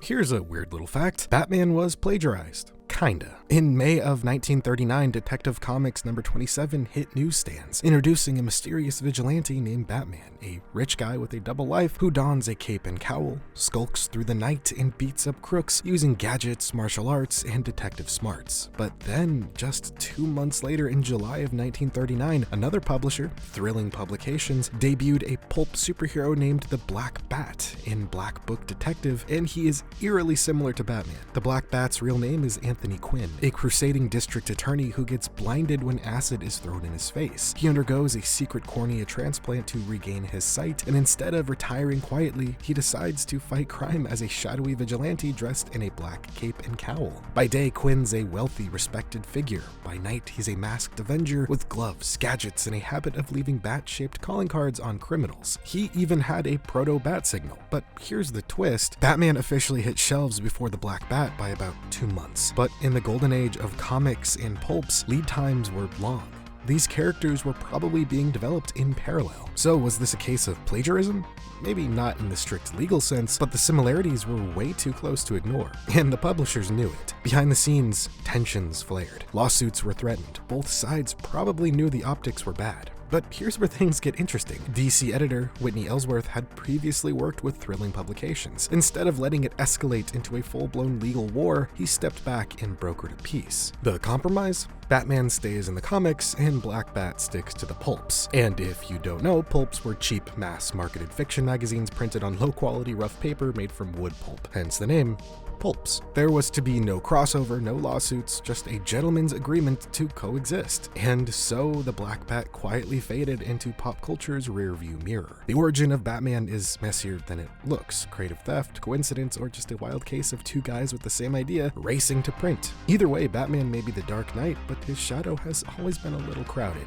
Here's a weird little fact. Batman was plagiarized. Kinda. In May of 1939, Detective Comics number 27 hit newsstands, introducing a mysterious vigilante named Batman, a rich guy with a double life who dons a cape and cowl, skulks through the night, and beats up crooks using gadgets, martial arts, and detective smarts. But then, just 2 months later in July of 1939, another publisher, Thrilling Publications, debuted a pulp superhero named the Black Bat in Black Book Detective, and he is eerily similar to Batman. The Black Bat's real name is Anthony Quinn, a crusading district attorney who gets blinded when acid is thrown in his face. He undergoes a secret cornea transplant to regain his sight, and instead of retiring quietly, he decides to fight crime as a shadowy vigilante dressed in a black cape and cowl. By day, Quinn's a wealthy, respected figure. By night, he's a masked avenger with gloves, gadgets, and a habit of leaving bat-shaped calling cards on criminals. He even had a proto-bat signal. But here's the twist. Batman officially hit shelves before the Black Bat by about 2 months. But in the golden age of comics and pulps, lead times were long. These characters were probably being developed in parallel. So was this a case of plagiarism? Maybe not in the strict legal sense, but the similarities were way too close to ignore, and the publishers knew it. Behind the scenes, tensions flared. Lawsuits were threatened. Both sides probably knew the optics were bad. But here's where things get interesting. DC editor Whitney Ellsworth had previously worked with Thrilling Publications. Instead of letting it escalate into a full-blown legal war, he stepped back and brokered a peace. The compromise? Batman stays in the comics, and Black Bat sticks to the pulps. And if you don't know, pulps were cheap, mass-marketed fiction magazines printed on low-quality rough paper made from wood pulp, hence the name pulps. There was to be no crossover, no lawsuits, just a gentleman's agreement to coexist. And so the Black Bat quietly faded into pop culture's rearview mirror. The origin of Batman is messier than it looks. Creative theft, coincidence, or just a wild case of two guys with the same idea racing to print. Either way, Batman may be the Dark Knight, but his shadow has always been a little crowded.